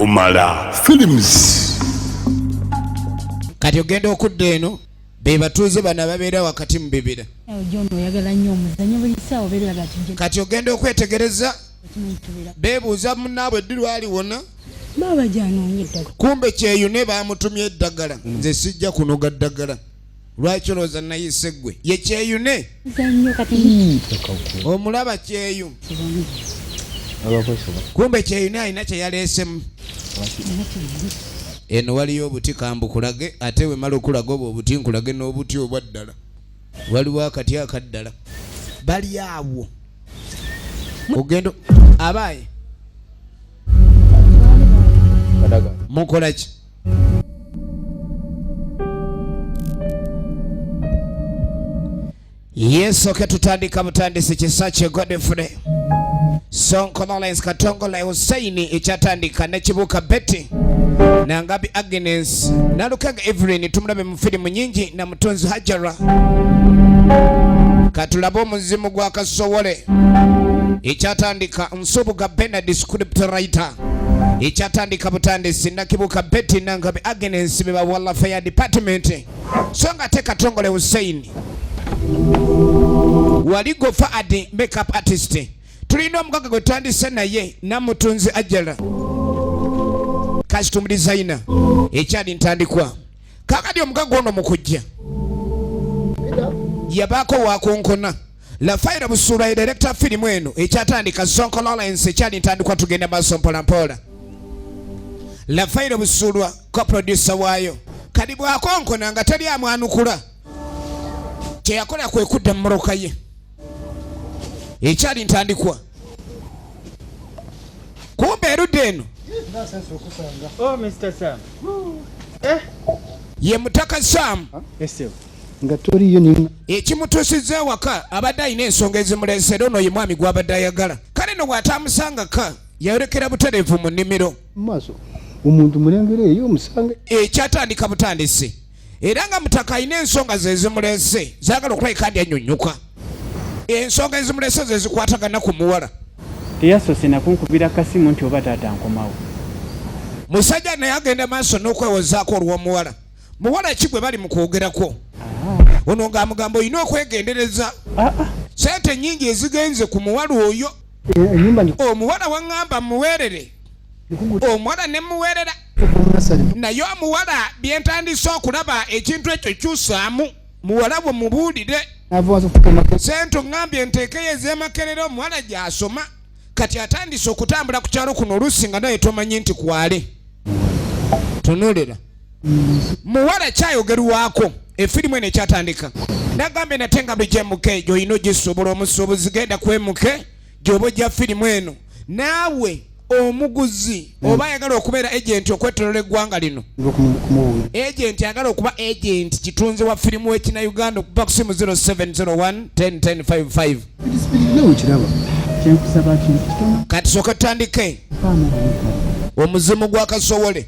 Omala Films. Kati ogenda okudda eno be batuuze bano babeera wakati mu bibira. Kati ogenda okwetegereza beebuuza munnaabwe ddi lwali wona kumbe kyeyune baamutumye eddagala nze sijja kunoga ddagala lwaki olowooza nayise ggwe ye kyeyune omulaba kyeyu kumbe kyeyune alina kye yaleesemu. Eno waliyo obuti kambukulage ate we mala okulaga obwo obuti nkulage n'obuti obwaddala waliwo akati akaddala bali awo ogendo abaye mukola ki yesu ke tutandika butandisi kisa kye Godfrey Sonko Lawrence Katongola Hussein ekyatandika ne Kibuuka Betty Nangabi Agnes Nalukaga Evelyn tumulabe mu filimu nyingi na Mutonzi Hajara katulabo omuzimu gwa Kasowole ekyatandika Nsubuga Bernard script writer ekyatandika butandisi na Kibuuka Betty Nangabi Agnes beba Welfare Department songa te Katongole Hussein waligo Faadi makeup artist tulina omugaga gwe twandise naye na Mutonzi Hajara costume designer ekyali ntandikwa kakati omugaga ono mukujja yabako wakonkona la faira busura director filimu eno ekyatandika Sonko Lawrence ekyali ntandikwa tugenda maaso mpola mpola la faira busura co-producer waayo kadi bwakonkona nga tali amwanukula kyeyakola kwe kudda mu mmotoka ye ekyali ntandikwa kumbe erudde eno. Oh, Mr. Sam. Ye mutaka Sam. Yes, sir. Nga toriyo ni ekimutuusizza waka abadde alina ensonga ezimuleesera ono ye mwami gw'abadde ayagala kale no bw'ataamusanga ka yayolekera butereevu mu nnimiro maaso omuntu mulengere eyo omusange ekyatandika butandisi era nga mutaka alina ensonga ze zimuleese zaagala okulabika kandi annyonnyuka ensonga ezimuleese ze zikwatagana ku muwala teyasoose nakunkubira kasimu nti oba taata nkomawo musajja naye agenda maaso n'okwewozaako olw'omuwala muwala ki gwe bali mu kwogerako ono ng'amugamba olina okwegendereza sente nnyingi ezigenze ku muwala oyo omuwala waŋŋamba muweerere omuwala ne muweerera naye omuwala byentandise okulaba ekintu ekyo kyusaamu muwala bwe mubuulire sente oŋŋambye nteekeyo ez'emakerera omuwala gy'asoma kati atandise okutambula ku kyalo kuno oluusi nga naye tomanyi nti kwale tunulira muwala kyayogerwako efirimu eno ekyatandika nagambe nate nga bigyemuke gy'olina ogisobola omusuubuzi genda kwemuke gy'oba ojja firimu eno naawe omuguzi oba ayagala okubeera agenti okwetolola eggwanga lino agenti ayagala okuba agenti kitunzi wa firimu w'ekina Uganda okuba ku simu 0701 10 1055 kati soka tutandike omuzimu gwa Kasowole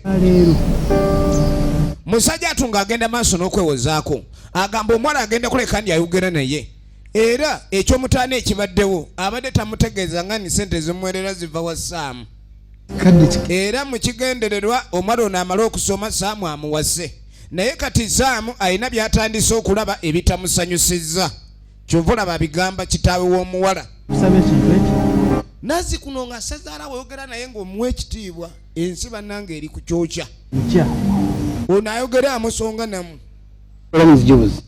musajja atunga agenda maaso n'okwewozaako agamba omwana agenda kuleka ndi ayogera naye era ekyomutaana ekibaddewo abadde tamutegeeza nga ni sente zimuweerera ziva wa Saamu era mu kigendererwa omwana ono amale okusoma Saamu amuwase naye kati Saamu alina byatandise okulaba ebitamusanyusizza kyova olaba abigamba kitaawe w'omuwala nazi kuno nga sazaala wayogera naye ng'omuwa ekitiibwa ensi bannanga eri ku kyokya ono ayogera amusonga namu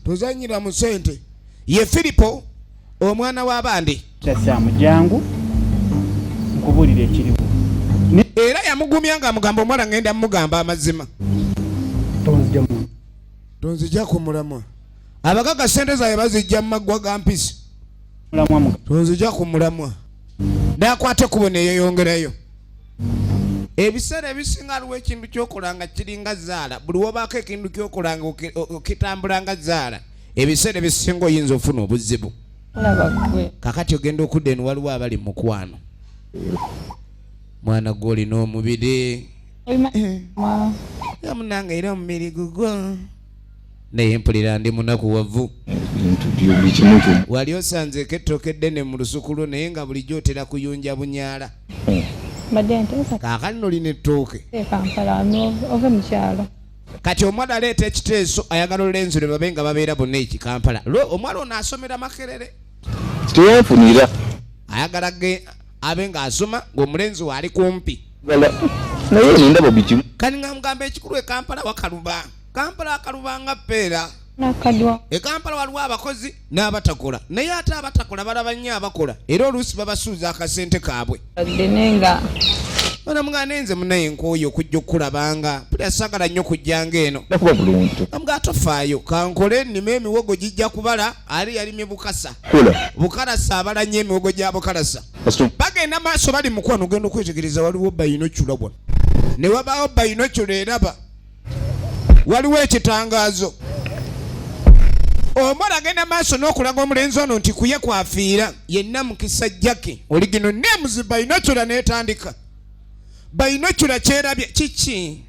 tozanyira mu sente ye Filipo omwana w'abandi jangu nkubuulira ekiriwo era yamugumya nga amugamba omwana ngenda mugamba amazima tonzija ku mulamwa abagaga sente zaabwe bazijja mu maggwa ga mpisi tonzija ku mulamwa nakwate kubona eyeyongerayo ebiseera ebisinga aliwo ekintu kyokola nga kiringa zaala buli wobaako ekintu kyokola nga okitambula nga zaala ebiseera ebisinga oyinza ofuna obuzibu kakati ogenda okudda eno waliwo abali mu mukwano mwana gw'olina omubiri yamunanga era omubiri gugwo naye mpulira ndi munakuwavu wali osanzeeko ettooka eddene mu lusuku lwo naye nga bulijjo otera kuyunja bunyaala Madente. Kaakati nolina ettooke. Kampala ove mu kyalo. Kati omwana aleeta ekiteeso ayagala olenzere babe nga babeera bonna Kampala. Omwana ono asomera Makerere. Teyafunira. Ayagala abe ng'asoma ng'omulenzi waali kumpi. Naye nindaba bikimu. Kati nga mugamba ekikulu Kampala wakaluba. Kampala akaluba nga ppeera. Nakadwa. Kampala waliwo abakozi n'abatakola. Naye ate abatakola balaba nnyo abakola. Era oluusi babasuuza akasente kaabwe. Denenga. Bana muganda nze munaye nkooyo okujja okulabanga. Pulya saagala nnyo kujjanga eno. Nakuba bulungi. Nga atofaayo kankole nnime emiwogo gijja kubala ali yalimye Bukasa. Kola. Bukalasa abala nnyo emiwogo gya Bukalasa. Bagenda maaso bali mukwano ogenda okwetegereza waliwo bayinokyula bwano. Ne wabaawo bayinokyula eraba. Waliwo ekitangaazo. Omwana agenda maaso n'okulaga omulenzi ono nti kuye kwafiira yenna mukisa jjake oligino nemuzi bayinokyula n'etandika. Bayinokyula kyerabye kiki?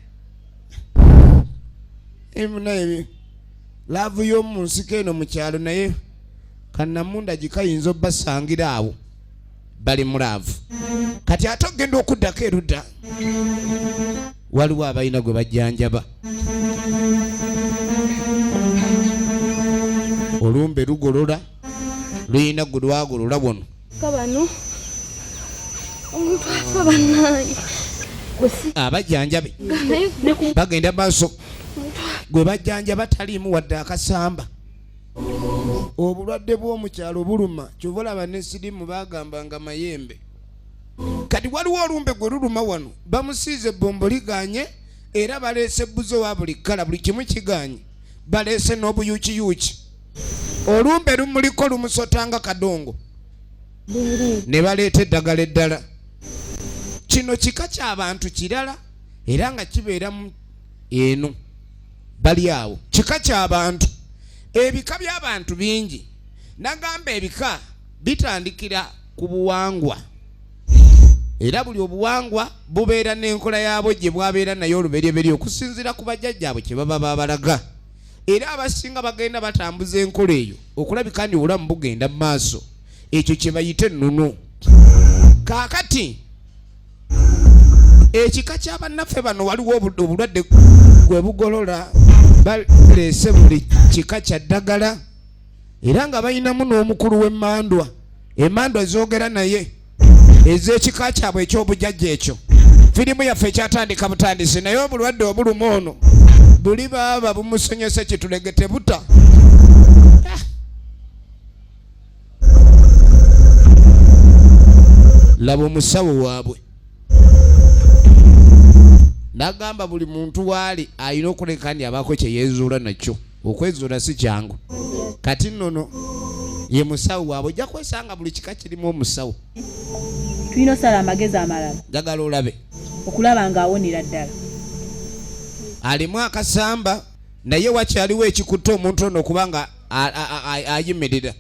Emunaye laavu y'omu nsiko eno mu kyalo naye kannamunda gikayinza obbasangira awo bali mulaavu. Kati ate ogenda okuddako erudda waliwo abalina gwe bajjanjaba. Olumbe lugolola luyina gwe lwagolola bwono. Kabano omuntu afa bannaye. Abajjanjabe bagenda maaso gwe bajjanjaba taliimu wadde akasamba. Obulwadde bw'omukyalo buluma kyova olaba ne sirimu bagambanga mayembe. Kati waliwo olumbe gwe luluma wano bamusiize bombo liganye era baleese buzo wa buli kkala buli kimu kiganye baleese n'obuyuukiyuuki. Olumbe lumuliko lumusotanga kadongo ne baleeta eddagala eddala. Kino kika ky'abantu kirala era nga kibeera mu eno bali awo. Kika ky'abantu. Ebika by'abantu bingi. Nagamba ebika bitandikira ku buwangwa. Era buli obuwangwa bubeera n'enkola yaabwo gye bwabeera naye olubereberye okusinziira ku bajjajjaabwe kye baba babalaga. Era abasinga bagenda batambuza enkola eyo okulabika ndi obulamu bugenda mu maaso. Ekyo kye bayita ennono. Kaakati ekika ky'abannaffe bano waliwo obulwadde gwe bugolola baleese buli kika kya ddagala era nga bayinamu n'omukulu w'emmandwa. Emmandwa zoogera naye ez'ekika kyabwe eky'obujjajja ekyo. Firimu yaffe ekyatandika butandisi naye obulwadde obuluma ono buli baba bumusonyese kitulegete buta. Laba omusawo waabwe nagamba buli muntu waali alina okuleka ndi abaako kye yeezuula nakyo. Okwezuula si kyangu. Kati nnono ye musawo waabwe ojja kwesanga buli kika kirimu omusawo. Tulina osala amagezi amalala. Njagala olabe okulaba ng'awonera ddala. Alimu akasamba naye wakyaliwo ekikutte omuntu ono okubanga ayimirira.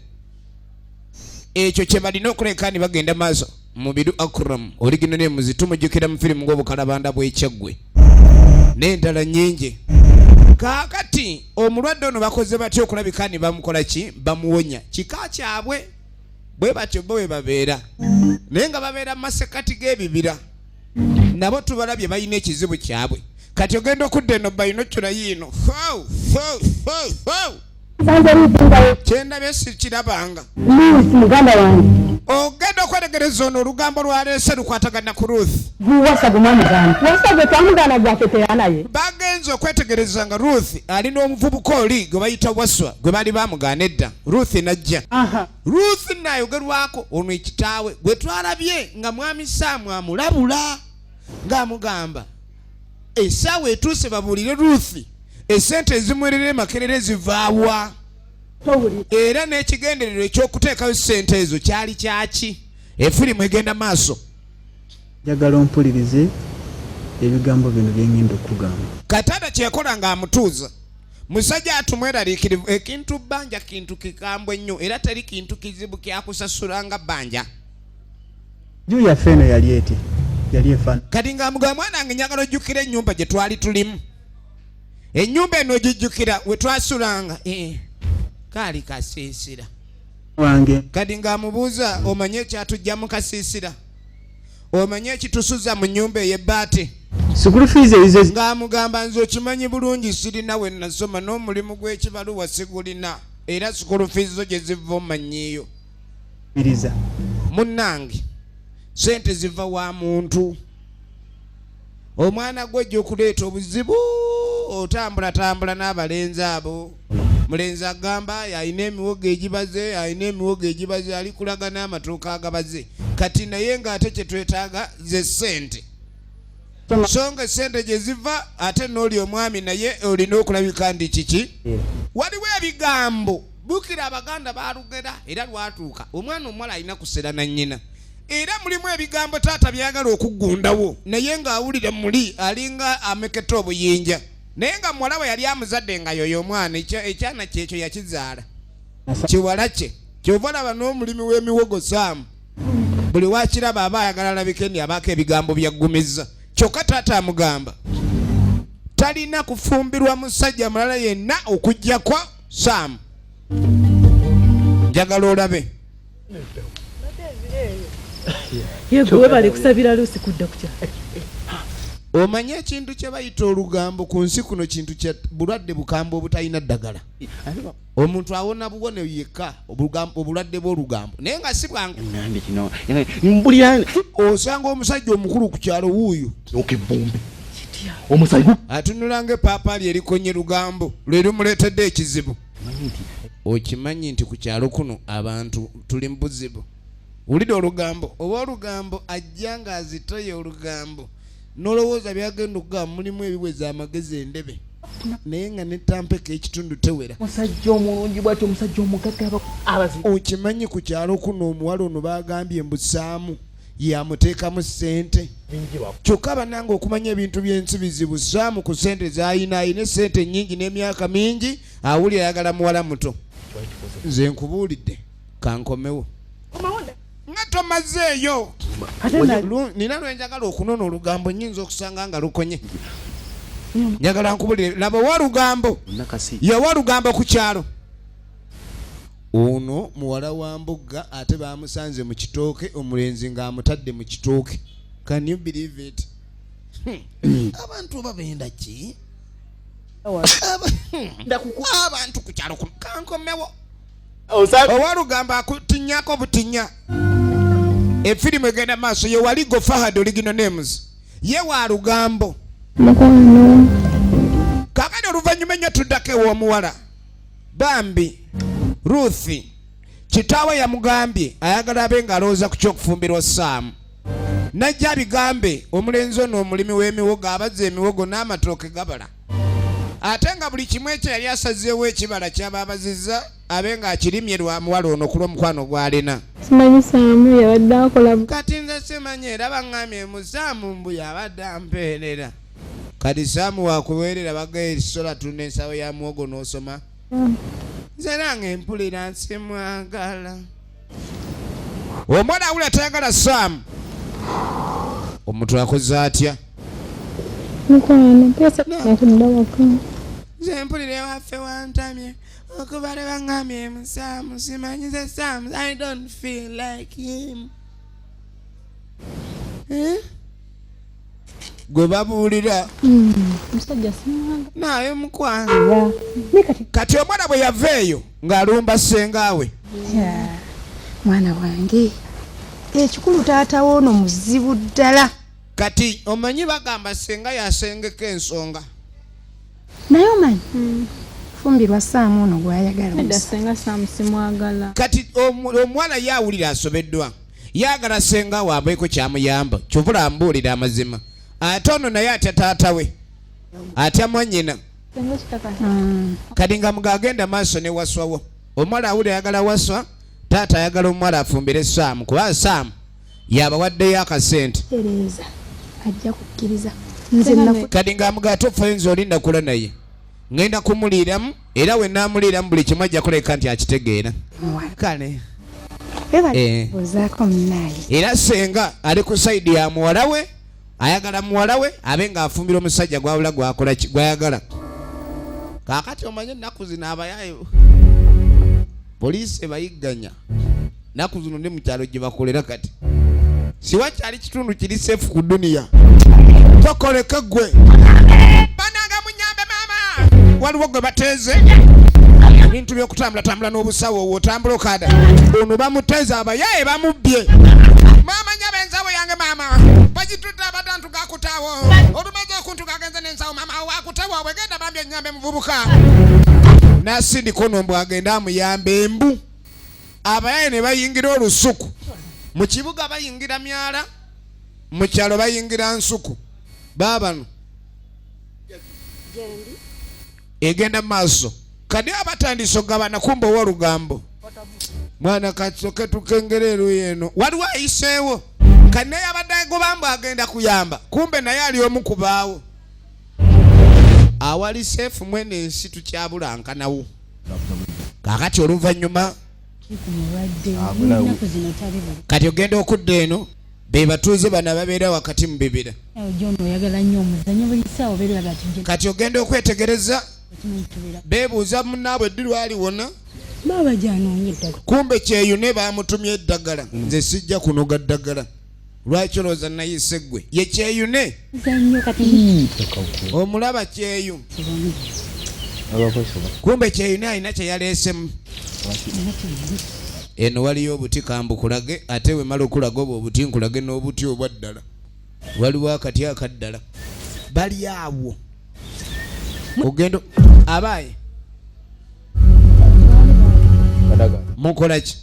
Ekyo kye balina okuleka ni bagenda maaso. Mubiru Akram oligino ne muzitumujjukira mu firimu ng'obukalabanda bw'ekyaggwe n'endala nnyingi. Kaakati omulwadde ono bakoze batya okulabika ni bamukola ki? Bamuwonya. Kika kyabwe bwe batyo bwe babeera naye nga babeera mu masekati g'ebibira. Nabo tubalabye balina ekizibu kyabwe. Kati ogenda okudda eno bayinokyula yiino kyendabye sikirabanga. Muganda wange ogenda okwetegereza ono olugambo lwaleese lukwatagana ku Ruth. buwasa gumamuganda wasa gwe twamuganda gwatetera naye. Bagenze okwetegereza nga Ruth alina omuvubuka oli gwe bayita Waswa gwe bali bamugaana edda. Ruth najja. Ruth nayogerwako ono ekitaawe gwe twalabye nga mwami Saamu amulabula ng'amugamba essaawa etuuse babuulire Ruth essente ezimwerera Makerere zivaawa. Era n'ekigendererwa ekyokuteekayo ssente ezo kyali kyaki? Efirimu egenda maaso. Njagala ompulirize ebigambo bino bye ngenda okugamba. Katada kyekola ng'amutuuza. Musajja atumweraliikirivu ekintu bbanja kintu kikambwe nnyo era teri kintu kizibu kyakusasula nga bbanja. Juu yaffe eno yali eti yali efaana. Kati ng'amugamba mwana wange njagala ojjukira ennyumba gye twali tulimu. Ennyumba eno ogijjukira we twasulanga. Kaali kasiisira wange. Kati ng'amubuuza omanye ekyatujja mu kasiisira. omanye ekitusuza mu nnyumba ey'ebbaati School fees ezo ng'amugamba nze okimanyi bulungi sirina we nasoma n'omulimu gw'ekibaluwa sigulina era school fees zo gye ziva omanyiiyo biriza. munnange sente ziva wa muntu omwana gwe gy'okuleeta obuzibu otambulatambula n'abalenzi abo mulenzi agamba alina emiwogo egibaze ali kulaga n'amatooka agabaze kati naye ng'ate kye twetaaga ze sente so nga sente gye ziva ate n'oli omwami naye olina okulabika ndi kiki waliwo ebigambo bukira abaganda balugera era lwatuuka omwana omuwala alina kusera na nnyina era mulimu ebigambo taata byagala okuggundawo naye ng'awulira muli alinga ameketa obuyinja naye nga muwala we yali amuzadde nga yoyo omwana ekyana kyekyo yakizaala kiwala kye kyova olaba n'omulimi w'emiwogo Saamu buli wakiraba aba ayagala alabike ndi abaako ebigambo byaggumiza kyokka taata amugamba talina kufumbirwa musajja mulala yenna okuggyako Saamu njagala olabe Yegwe bali kusabira Lucy kudda kutya. omanye ekintu kye bayita olugambo ku nsi kuno kintu kya bulwadde bukambwe obutalina ddagala omuntu awona buwone yekka obulwadde bw'olugambo naye nga si bwangu osanga omusajja omukulu ku kyalo wuuyo atunula ng'epaapaali erikonye lugambo lwe lumuleetedde ekizibu okimanyi nti ku kyalo kuno abantu tuli mu buzibu wulira olugambo oba olugambo ajja ng'azitoye olugambo nolowooza byagenda okugamba mulimu ebiweza amagezi endebe naye nga netampeka ekitundu tewera Musajja omulungi bw'atyo omusajja omugagga okimanyi ku kyalo kuno omuwala ono bagambye mbu Saamu yamuteekamu ssente kyokka banange okumanya ebintu by'ensi bizibu Saamu ku ssente z'ayina ayina ssente nnyingi n'emyaka mingi awulira ayagala muwala muto nze nkubuulidde kankomewo nga tomazeeyo nina lwenjagala okunona olugambo nyinza okusanga nga lukonye njagala nkubulire laba wa lugambo yawa lugambo ku kyalo ono muwala wa mbugga ate bamusanze mu kitooke omulenzi ng'amutadde mu kitooke can you believe it abantu babenda ki abantu ku kyalo kankomewo owa lugambo akutinnyako butinnya efirimu egenda maaso ye waligo Fahad original names ye wa lugambo mukwano kakati oluvannyuma ennyo tuddako ew'omuwala bambi Ruthi kitaawe yamugambye ayagala abe ng'alowooza ku ky'okufumbirwa Saamu najja abigambe omulenzi ono omulimi w'emiwogo abazza emiwogo n'amatooke gabala ate nga buli kimu ekyo yali asazeewo ekibala ky'abaabazizza abe ng'akirimye lwa muwala ono ku lw'omukwano gw'alina simanyi Saamu yabadde akola kati nze simanyi era baŋŋambye mu Saamu mbu yabadde ampeerera kati Saamu wakuweerera bagayo erisola tunda ensawo ya muwogo n'osoma nze nange mpulira nsimwagala omwana awulira tayagala Saamu omuntu akoze atya mukwano pesa nakudda waka nze mpulira ewaffe wantamye okuba le baŋŋambye mu Saamu simanyi ze Saamu I don't feel like him gwe babuulira musajja simwanga naye mukwano kati omwana bwe yava eyo ng'alumba ssengawe mwana wange ekikulu taata woono muzibu ddala kati omanyi bagamba senga yasengeka ensonga naye omanyi fumbirwa Saamu ono gw'ayagala edda senga Saamu simwagala kati omuwala yaawulira asobeddwa yaagala senga waabeko kyamuyamba kyovula ambuulira amazima ate ono naye atya taata we atya mwannyina senga kitaka kati nga mugagenda maaso ne waswawo omuwala awulira ayagala waswa taata ayagala omuwala afumbire Saamu kuba Saamu yabawaddeyo akasente tereza ajja kukkiriza nze kati nga mugaate ofayinza olinda kula naye ngenda kumuliiramu era we naamuliiramu buli kimu ajja kuleka nti akitegeera kale ozaako munaaye era senga ali ku sayidi ya muwala we ayagala muwala we abe ng'afumbira omusajja gwawula gwakola gwayagala kaakati omanye ennaku zino abayayo poliisi bayigganya naku zino ne mu kyalo gye bakolera kati siwakyali kitundu kiri safe ku dunia tokoleka gwe bananga munyambe mama waliwo gwe bateeze bintu byokutambula n'obusawo wotambula okada ono bamuteza abayaye bamubbye mama nyabe ensawo yange mama bagituta abatantu gakutawo olumaze okuntu gagenze n'ensawo mama wakutawo bwegenda bambye nyambe muvubuka nasindika ono mbu agenda amuyambe embu abayaye ne bayingira olusuku mu kibuga bayingira myala mu kyalo bayingira nsuku babano egenda maaso kadi abatandise ogabana kumba ow'olugambo mwana kasoke tukengereero yeno waliwo ayiseewo kadi naye abadde agobambu agenda kuyamba kumbe naye ali omu kubaawo awali seefu mwene ensi tukyabulankanawo kakati oluvannyuma kati ogenda okudda eno be batuuze bano babeera wakati mu bibira kati ogenda okwetegereza beebuuza munnaabwe ddi lwaliwona kumbe kyeyune bamutumye eddagala nze sijja kunoga ddagala lwaki olowooza nayise ggwe ye kyeyune omulaba kyeyu kumbe kyeyune alina kye yaleesemu eno waliyo obuti kambukulage ate wemala okulaga obwo obuti nkulage n'obuti obwaddala waliwo akati akaddala bali awo ogendo abaye mukola ki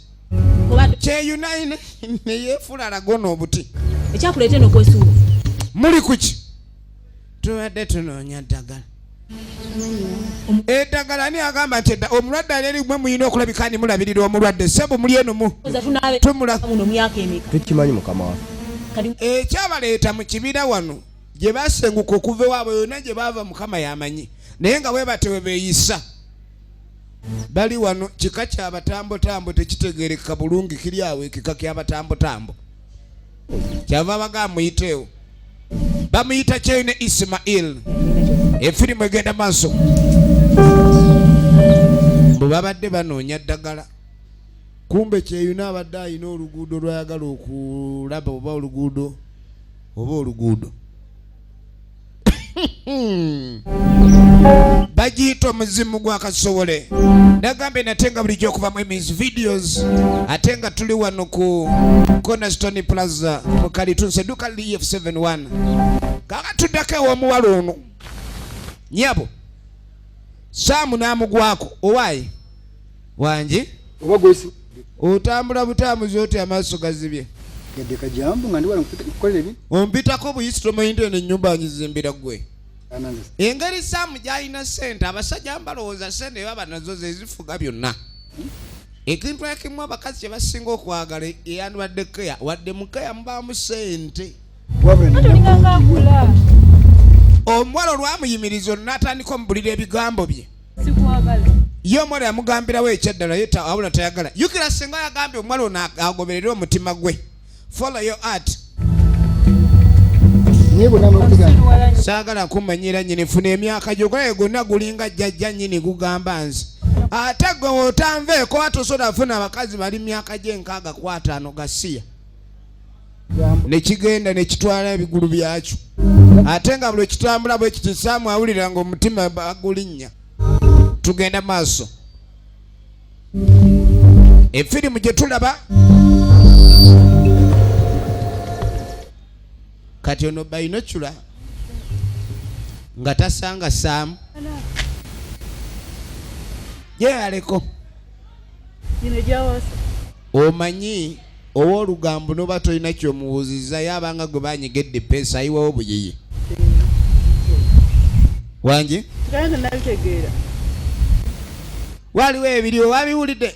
kyeyunaine neyeefula alagona obuti ekyakuleeta eno kwesuuba muli kuki tubadde tunoonya ddagala eddagala ani agamba nti omulwadde alierimwe muyina okulabika ni mulabirira omulwadde sebo muli eno tekimanyi mukama wafe ekyabaleeta mu kibira wano gye basenguka okuva ewaabwe yonna gye baava mukama yamanyi naye nga bwe batewe beeyisa bali wano kika kyabatambotambo tekitegeereka bulungi kiri awo ekika kyabatambotambo kyava baga muyiteewo bamuyita kyeyune Ismail efirimu egenda maaso bwe babadde banoonya ddagala kumbe kyeyune abadde alina oluguudo lwayagala okulaba oba oluguudo bagiyita omuzimu gwa kasobole nagambe nate nga bulijjo okuva mu Emi's videos ate nga tuli wano ku Cornerstone Plaza mu Kalitunsi edduuka lili F71 kaka tuddako ew'omuwala ono nyabo Saamu n'amugwako owaayi wangi oba gwesi otambula butambuzi oti amaaso gazibye yadde kajambu nga ndi wano kukolera ebi ompitako buyisito mayinto eno ennyumba ngizimbira ggwe ananze engeri Saamu gy'alina ssente abasajja mbalowooza ssente baba nazo ze zifuga byonna ekintu ekimu abakazi kye basinga okwagala eyandibadde keya wadde mukeya mubaamu ssente omuwala olwamuyimiriza ono n'atandika omubulira ebigambo bye ye omuwala yamugambirawo ekyaddala ye wabula tayagala yukira singa yagambye omuwala ono agoberere omutima gwe follow your heart saagala kumanyira nyini funa emyaka gyo gwe gonna gulinga jjajja nyini gugamba nze ate gwe otanveeko atosobola funa abakazi bali myaka gy'enkaaga ku 5 gasiya nekigenda nekitwala ebigulu byakyo ate nga buli kitambula bwe kiti Saamu awulira nga omutima bagulinnya tugenda maaso efirimu gye tulaba kati ono bayinocula nga tasanga Saamu yeyaleko omanyi ow'olugambo noba tolina kyomuwuziza yabanga gwe banyegedde peesa ayiwawo buyeye wangi waliwo ebiri owabiwulidde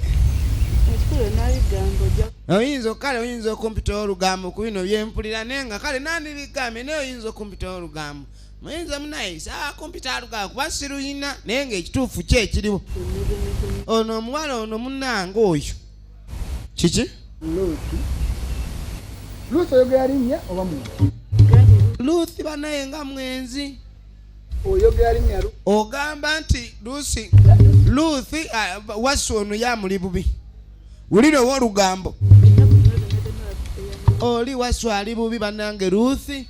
oyinza okumpitawo olugambo ku bino byempulira naye nga kale nandibigambye naye oyinza okumpitawo olugambo muyinza munayisa akumpita olugambo kuba siruyina naye ngaekituufu ki ekiriwo ono omuwala ono munnanga oyo kiki Ruth oyogera linnya oba muntu Ruth banaye nga mwenzi oyogera linnya ogamba nti Ruth wasu ono yamuli bubi wulira ow'olugambo oli waswali bubi bannange Ruthi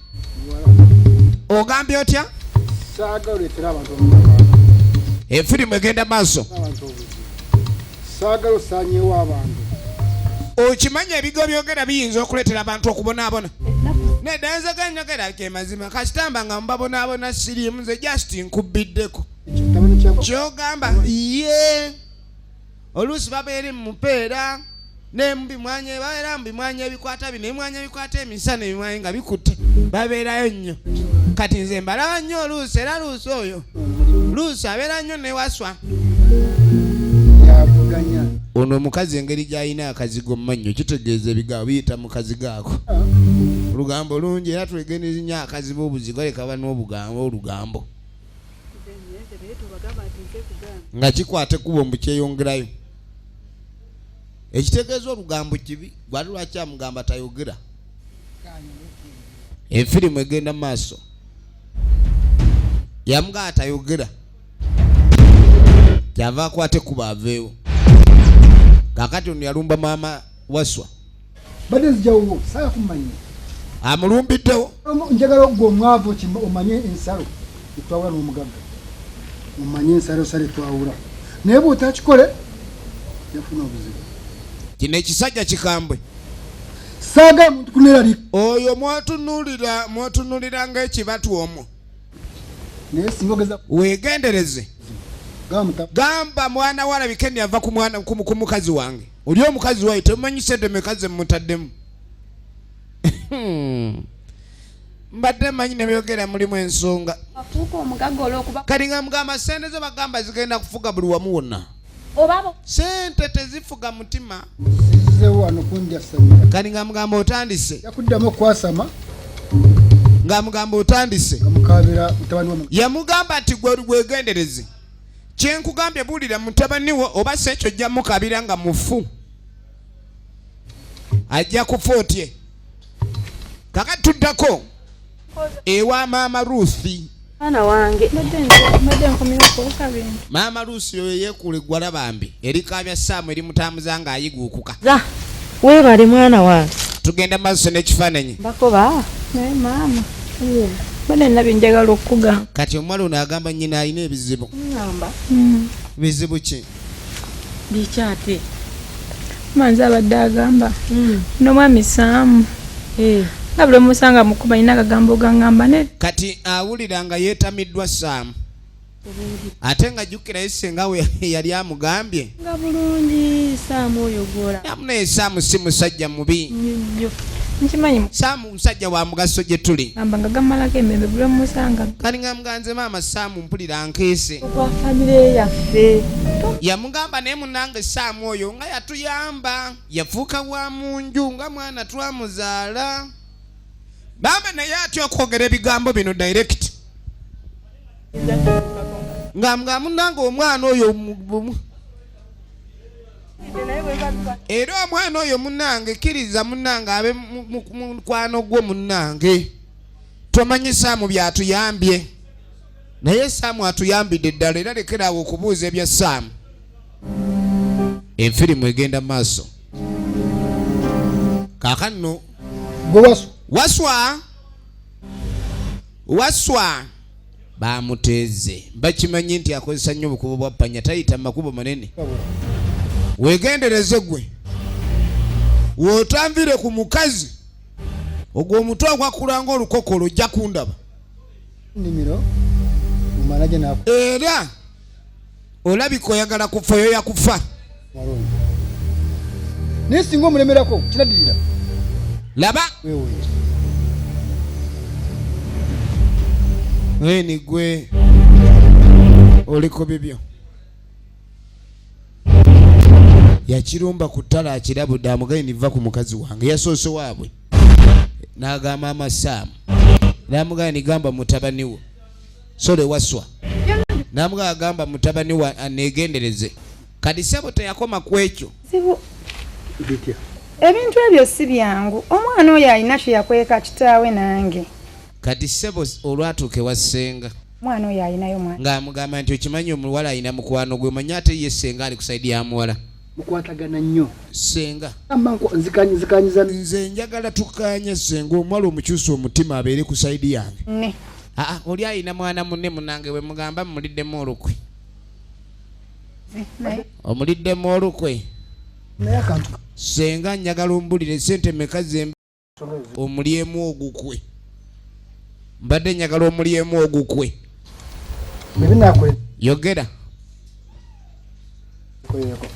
ogambye otya saagala oleetera abantu omulala efirimu egenda maaso abantu obuzi saagala osaanyeewo abantu okimanya ebigo byogera biyinza okuleetera abantu okubonaabona neddanza ganyogera kemazima kasitamba nga mubabonaabona siriimu nze just nkubiddeko kyogamba ye oluusi babeere mu mupeera nembimwanya babeera mu bimwanya ebikwata bino emwanya ebikwata emisana ebimwanya nga bikutte babeerayo nnyo kati nze mbalaba nnyo oluusi era luusi oyo luusi abeera nnyo newaswa yavuganya ono omukazi engeri gy'alina akazigo mumannyo kitegeeza ebigambo biyita mu kazigo ako olugambo lungi era twegendereza nnyo akazibu obuzigo leka ba n'obugambo olugambo nga kikwate kuba mbu kyeyongerayo ekitegeeza olugambo kibi gwali lwaki amugamba tayogera efirimu egenda mu maaso yamugamba tayogera kyava akwate kuba aveewo kakati ono yalumba maama waswa badde nzijawo saala kumanya amulumbiddewo njagala ogwo omwavu omanye ensalo etwawula n'omugagga omanye ensalo sale twawula naye bw'otakikole yafuna obuzibu kino ekisajja kikambwe saagala muntu kunerali oyo mwotunuulira ng'ekibatu omwo naye singa ogeza weegendereze gamba mwana walabike yava ku mukazi wange oli omukazi wayo temumanyi sente mekazi mutaddemu mbadde manyi nebyogera mulimu ensonga kati nga mugamba sente ze bagamba zigenda kufuga buli wamu wonna sente tezifuga mutima wano kunjasamira kati nga mugamba otandise yakuddamu okwasama nga mugamba otandise amukabira mutabani wa yamugamba nti gwegendereze kyenkugambye buulira mutabani wo oba si ekyo ojja mukabira nga mufu ajja kufa otye kakati tuddako ewa maama Ruthi mwana wange mbadde nkomyeko okabintu maama Ruthi oyo yeekula eggwala bambi erikaabya Saamu erimutambuza ng'ayiguukuka weebale mwana wange tugenda maaso n'ekifaananyi bakoba naye maama mbadde nabye njagala okugamba kati omuwala ono agamba nnyina alina ebizibu ngamba bizibu ki bikyate manzi abadde agamba n'omwami Saamu nga buli omusanga mukuba alina akagambo gangamba ne kati awulira nga yeetamiddwa Saamu ate nga jjukirayo senga we yali amugambye nga bulungi Saamu oyo gwola naye Saamu si musajja mubi nnyo nkimanyi Saamu musajja wa mugaso gye tuli gamba nga gamalako emembe buli omusanga kati nga muganze maama Saamu mpulira nkeese okwa famire yaffe yamugamba naye munange Saamu oyo nga yatuyamba yafuuka wa mu nju nga mwana twamuzaala bamba naye atya okwogera ebigambo bino direct nga munange omwana oyo era omwana oyo munange kkiriza munange abe mukwano gwo munange tomanyi Saamu byatuyambye naye Saamu atuyambidde ddala era lekerawo okubuuza ebya Saamu efirimu egenda maaso kaakano waswa bamuteeze bakimanyi nti akozesa nnyo obukubo bwa ppanya tayita makubo manene weegendereze gwe wootanvire ku mukazi ogwo omutwe ogwakula ng'olukokolo ojja kundaba era olabika oyagala kufa oyo yakufa naye singa omulemerako kiraddirira laba eni gwe oliko bibyo yakirumba ku ttala akirabudde amugaye niva ku mukazi wange yasoose waabwe n'agamba maama Saamu n'amugaye nigamba mutabani wo sole waswa n'amugaye agamba mutabani wa aneegendereze kati sebo teyakoma ku ekyo ebintu ebyo si byangu omwana oyo alina kye yakweka kitaawe nange kati sebo olwatuuka ewa ssenga mwana oyo alinayo mwana ng'amugamba nti okimanyi omuwala alina mukwano gwe manyi ate ye ssenga ali ku saidi ya muwala mukwatagana nnyo senga nzikanyiza nze njagala tukanye senga omwala omukyusa omutima abeere ku saidi yange ne oli ayina mwana munne munange we mugamba muliddemu olukwe omuliddemu olukwe naye akantu senga njagala ombulire sente meka zembe omulyemu ogukwe mbadde njagala omulyemu ogukwe yogera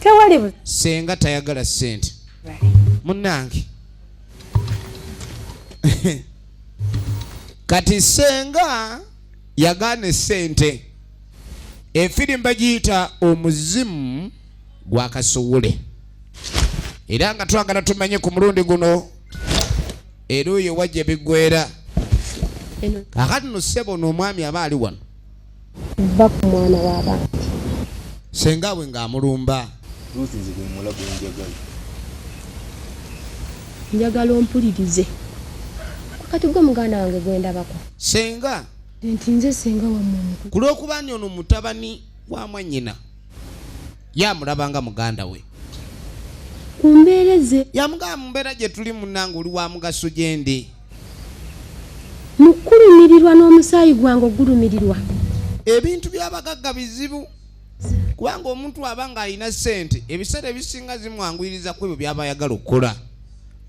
tewali senga tayagala sente munange kati senga yagaane sente efirimba giyita omuzimu gwa kasowole era nga twagala tumanye ku mulundi guno eruuyi wajja biggwera kakati no ssebo n'omwami aba ali wano ba ku mwana w'abantu senga we ng'amulumba njagala ompulirize kati gwe muganda wange gwendabako senga nti nze senga wammwe ku lw'okuba nti ono mutabani wa mwannyina yamulaba nga muganda we kumbeereze yamugamba mu mbeera gye tuli munnange oli wa mugaso gye ndi mukulumirirwa n'omusaayi gwange ogulumirirwa ebintu by'abagagga bizibu kubanga omuntu aba ng'alina ssente ebiseera ebisinga zimwanguyiriza ku ebyo by'aba ayagala okukola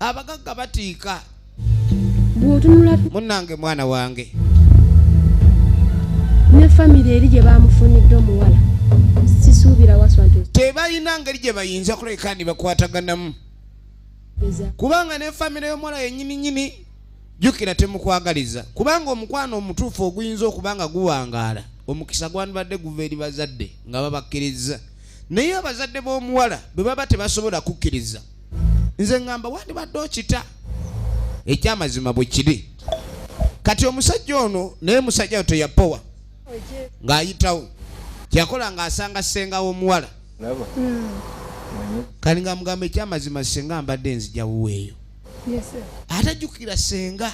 abagagga batiika bw'otunula munnange mwana wange ne famire eri gye bamufunidde omuwala sisuubira waswa nti tebalina ngeri gye bayinza kuleka ni bakwataganamu kubanga ne famire y'omuwala yennyininyini jjukira temukwagaliza kubanga omukwano omutuufu oguyinza okuba nga guwangaala omukisa gwandibadde guva eri bazadde nga babakkiriza naye abazadde b'omuwala bwe baba tebasobola kukkiriza nze ngamba wandibadde okita ekyamazima bwe kiri kati omusajja ono naye musajja we teyapowa ng'ayitawo kyakola ng'asanga senga w'omuwala kali nga mugamba ekyamazima senga mbadde nzijawuweeyo atajjukira senga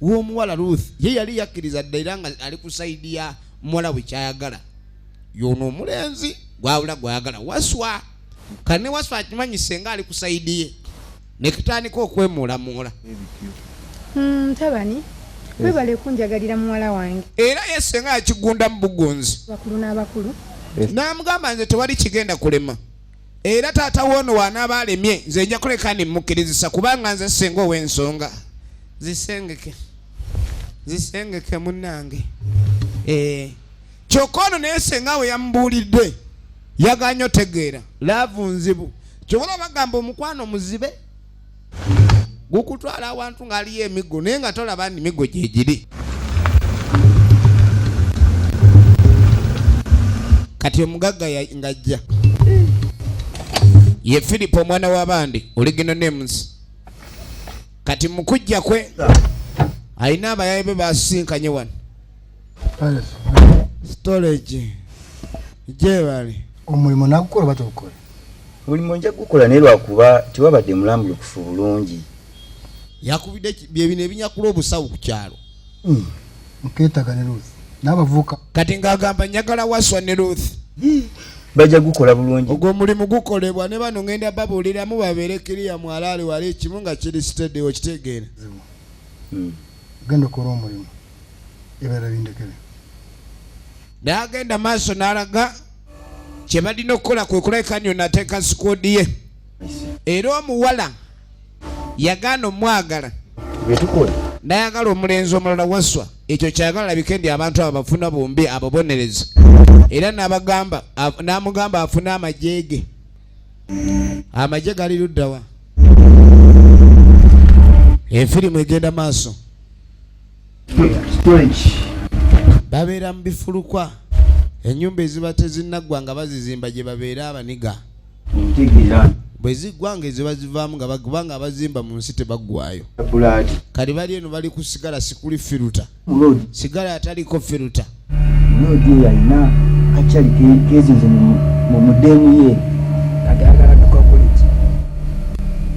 w'omuwala Ruth ye yali yakkiriza dda era nga ali ku saidi ya muwala we kyayagala yono omulenzi gwawula gwayagala waswa kale ne waswa akimanyi senga ali ku saidi ye nekitandika okwemuulamuula tabani webale kunjagalira muwala wange era ye senga yakigunda mu bugunzi bakulu n'abakulu n'amugamba nze tewali kigenda kulema era taata woono wanaaba alemye nze nja kuleka nimukkirizisa kubanga nze senga ow'ensonga zisengeke munnange kyokka ono naye senga we yamubuulidde yaganya otegeera laavu nzibu kyobola bagamba omukwano muzibe gukutwala awantu ng'aliyo emiggo naye nga tolaba ndi miggo gye giri kati omugagga ng'ajja ye Filipo omwana w'abandi Oligino Names kati mukujja kwe alina abayaye be basinkanye wano storage gye bali omulimu nagukola batokola omulimu nja gukola naye lwakuba tiwabadde mulambulukufu bulungi yakubidde bye bino ebinyakula obusawo ku kyalo muketaga ne Ruth n'abavuka kati ng'agamba njagala waswa ne Ruth bajja gukola bulungi ogwo omulimu gukolebwa ne bano ngenda babuuliramu babeere kiriya mwalaali wali ekimu nga kiri sitedde okitegeera genda okola omulimu ebirala bindekere n'agenda maaso n'alaga kye balina okukola kwe kulabika nyo nateeka sikoodi ye era omuwala yagaana omwagala byetukola nayagala omulenzi omulala waswa ekyo kyagala labike ndi abantu abo bafuna bombi ababonereza era n'amugamba afune amajeege amagye gali luddawa efirimu egenda maaso babeera mu bifulukwa ennyumba eziba tezinnaggwa nga bazizimba gye babeera abaniga bwe ziggwa nga eziba zivaamu nga bagubanga abazimba mu nsi tebaggwayo kali bali eno bali ku sigala sikuli firuta sigala ataliko firuta mulodi yalina kakyali kezinze mu mudeemu ye kati ayagala tukakoleki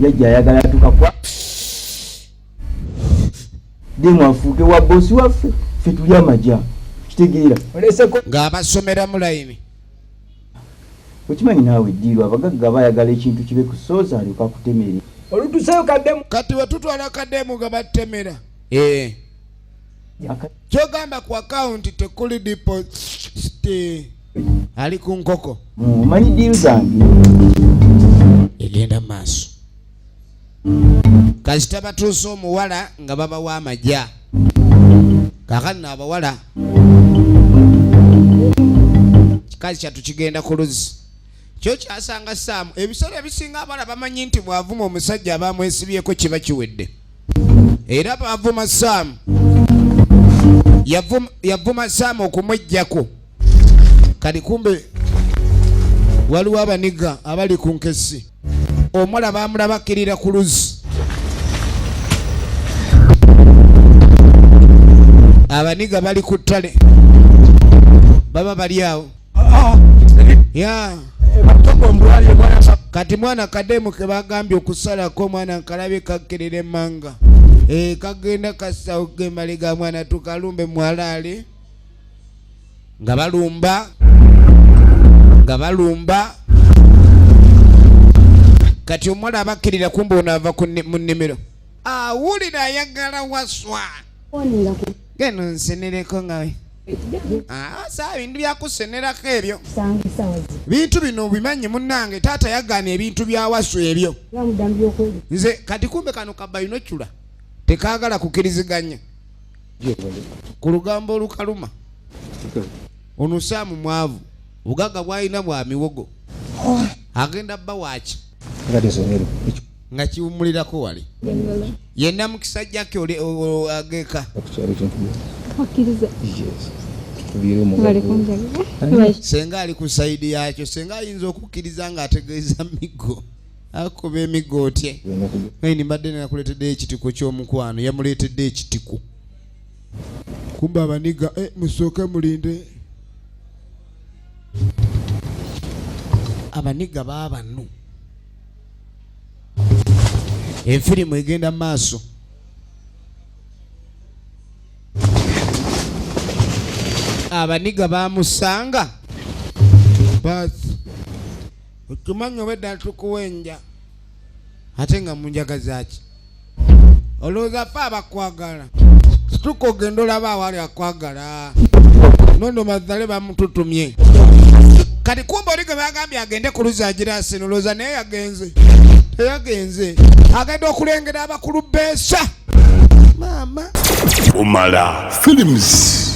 yajja ayagala tukakwa demu afuuke wa bosi waffe ffe tuli amajja kitegeera ng'abasomera mu layini okimanyi naawe eddiirwa abagagga bayagala ekintu kibe ku sooza alyoka kutemera olutuseyo kaddemu kati wetutwala kaddemu nga batemera kyogamba ku akawunti tekuli deposit ali ku nkoko omanyi ddiiru zange egenda maaso kasita batuusa omuwala nga babawa amajja kakano abawala kikazi kyatu kigenda ku luzzi kyo kyasanga Saamu ebiseera ebisinga abawala bamanyi nti bwavuma omusajja abamwesibyeko kiba kiwedde era bavuma Saamu yavuma Saamu okumwejjako kati kumbe waliwo abaniga abali ku nkesi omuwala bamulabakirira ku luzzi abaniga bali ku ttale baba bali awo kati mwana kademu ke bagambye okusalako mwana nkalabe kakirira emmanga kagenda kasawo gemaliga mwana tukalumbe mwalaale nga balumba kati omwana abakirira kumbe onaava mu nnimiro awulira ayagala waswa geno nsenereko ngawe saa bintu byakusenerako ebyo bintu bino bimanyi munnange taata yagaana ebintu byawaswa ebyo nze kati kumbe kano kabayinocula tekaagala kukiriziganya ku lugambo olukaluma ono Saamu mwavu bugagga bwalina bwa miwogo agenda bba waaki nga kiwumulirako wali yenna mu kisajja kye ageeka senga ali ku sayidi yakyo senga ayinza okukkiriza ng'ategeeza migo akuba emigo otye ni mbadde nakuleetedde ekitiko ky'omukwano yamuleetedde ekitiko kumbe abaniga musooke mulinde abaniga baabano enfirimu egenda maaso abaniga bamusanga basi okimanyi obedda tukuwenja ate nga munjagazaki olowooza fe abakwagala tukogenda olaba awali akwagala nondo mazale bamututumye kati kumba oli ge bagambye agende ku luzzi agira sinoloza naye teyagenze agenda okulengera abakulu beesa maama Omala Films.